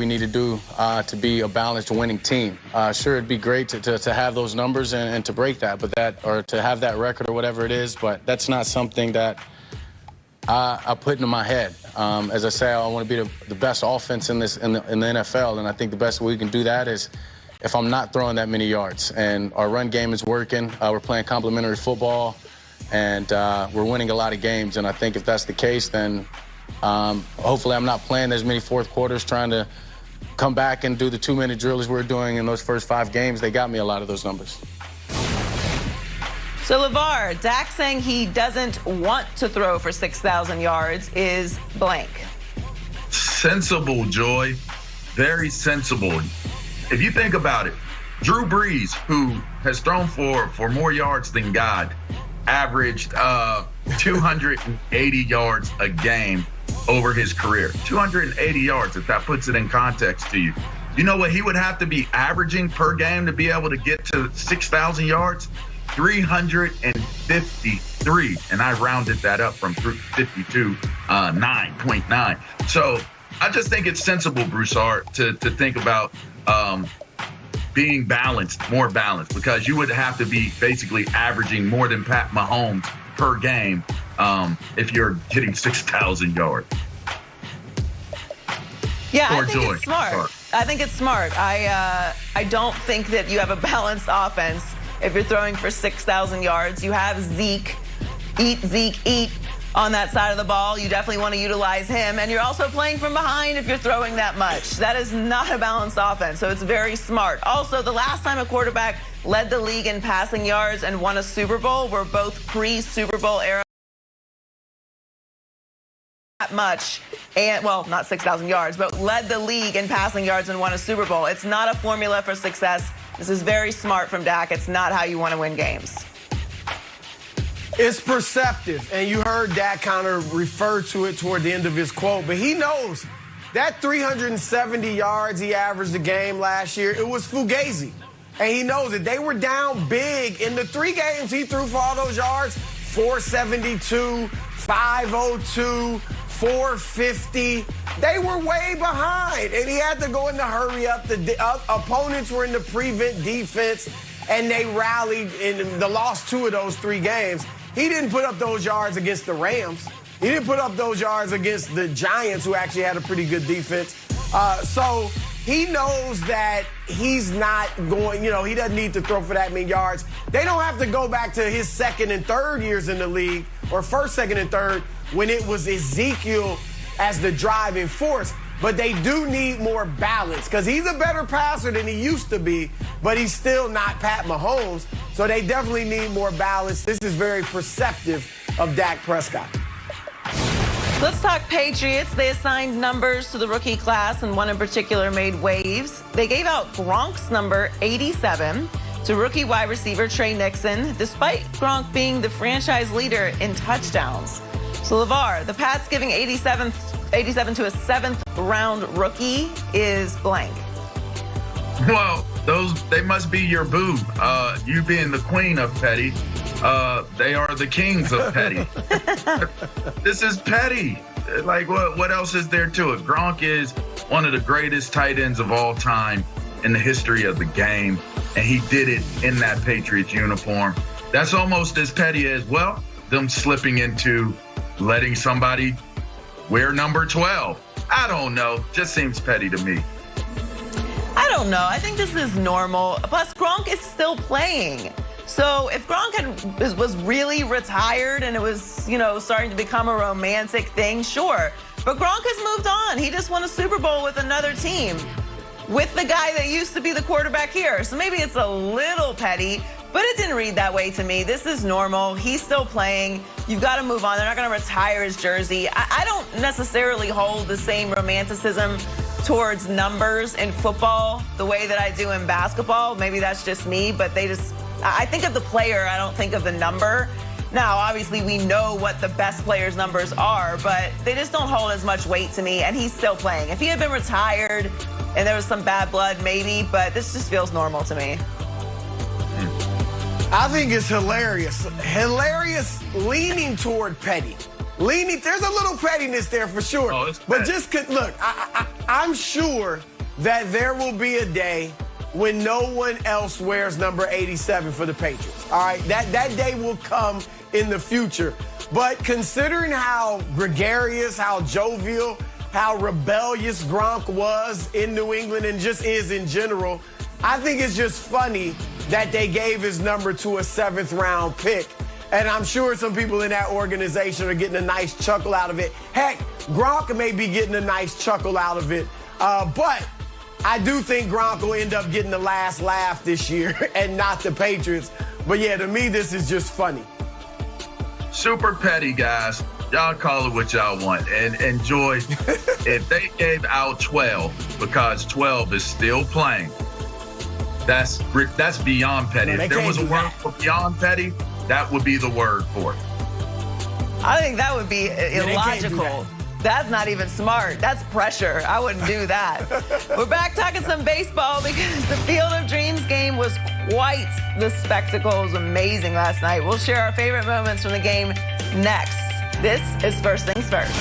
need to do to be a balanced winning team. Sure, it'd be great to have those numbers and to break that, or to have that record or whatever it is, but that's not something that I put into my head. As I say, I want to be the best offense in the NFL, and I think the best way we can do that is if I'm not throwing that many yards. And our run game is working. We're playing complementary football, and we're winning a lot of games. And I think if that's the case, then hopefully I'm not playing as many fourth quarters trying to come back and do the 2-minute drills we're doing in those first 5 games. They got me a lot of those numbers. So, LeVar, Dak saying he doesn't want to throw for 6,000 yards is blank. Sensible, Joy. Very sensible. If you think about it, Drew Brees, who has thrown for more yards than God, averaged 280 yards a game over his career. 280 yards, if that puts it in context to you. You know what he would have to be averaging per game to be able to get to 6,000 yards? 353, and I rounded that up from 52, 9.9. So I just think it's sensible, Broussard, to think about being balanced, more balanced, because you would have to be basically averaging more than Pat Mahomes per game if you're getting 6,000 yards. Yeah, I think it's smart. I think it's smart. I don't think that you have a balanced offense if you're throwing for 6,000 yards. You have Zeke, eat on that side of the ball. You definitely want to utilize him. And you're also playing from behind if you're throwing that much. That is not a balanced offense, so it's very smart. Also, the last time a quarterback led the league in passing yards and won a Super Bowl were both pre-Super Bowl era. That much, and well, not 6,000 yards, but led the league in passing yards and won a Super Bowl. It's not a formula for success. This is very smart from Dak. It's not how you want to win games. It's perceptive, and you heard Dak kind of refer to it toward the end of his quote, but he knows that 370 yards he averaged a game last year, it was fugazi. And he knows it. They were down big in the 3 games he threw for all those yards, 472, 502, 450. They were way behind, and he had to go in the hurry up. The opponents were in the prevent defense, and they rallied in the lost 2 of those 3 games. He didn't put up those yards against the Rams. He didn't put up those yards against the Giants, who actually had a pretty good defense. So he knows that he's not going, he doesn't need to throw for that many yards. They don't have to go back to his second and third years in the league, or first, second, and third, when it was Ezekiel as the driving force. But they do need more balance, because he's a better passer than he used to be, but he's still not Pat Mahomes. So they definitely need more balance. This is very perceptive of Dak Prescott. Let's talk Patriots. They assigned numbers to the rookie class, and one in particular made waves. They gave out Gronk's number 87 to rookie wide receiver Trey Nixon, despite Gronk being the franchise leader in touchdowns. So, LeVar, the Pats giving 87 to a 7th-round rookie is blank. Well, they must be your boo. You being the queen of petty, they are the kings of petty. This is petty. Like, what else is there to it? Gronk is one of the greatest tight ends of all time in the history of the game, and he did it in that Patriots uniform. That's almost as petty as, well, them slipping into letting somebody wear number 12. I don't know. Just seems petty to me. I don't know. I think this is normal. Plus, Gronk is still playing. So if Gronk was really retired and it was, starting to become a romantic thing, sure. But Gronk has moved on. He just won a Super Bowl with another team, with the guy that used to be the quarterback here. So maybe it's a little petty, but it didn't read that way to me. This is normal. He's still playing. You've got to move on. They're not going to retire his jersey. I don't necessarily hold the same romanticism towards numbers in football the way that I do in basketball. Maybe that's just me, but I think of the player. I don't think of the number. Now, obviously, we know what the best players' numbers are, but they just don't hold as much weight to me, and he's still playing. If he had been retired and there was some bad blood, maybe, but this just feels normal to me. I think it's hilarious. Hilarious leaning toward petty. There's a little pettiness there for sure. Oh, it's but just look, I'm sure that there will be a day when no one else wears number 87 for the Patriots. All right, that day will come in the future. But considering how gregarious, how jovial, how rebellious Gronk was in New England and just is in general, I think it's just funny that they gave his number to a 7th-round pick. And I'm sure some people in that organization are getting a nice chuckle out of it. Heck, Gronk may be getting a nice chuckle out of it. But I do think Gronk will end up getting the last laugh this year and not the Patriots. But yeah, to me, this is just funny. Super petty, guys. Y'all call it what y'all want. And enjoy. If they gave out 12 because 12 is still playing, that's beyond petty. No, if there was a word for beyond petty, that would be the word for it. I think that would be illogical. That's not even smart. That's pressure. I wouldn't do that. We're back talking some baseball because the Field of Dreams game was quite the spectacle. It was amazing last night. We'll share our favorite moments from the game next. This is First Things First.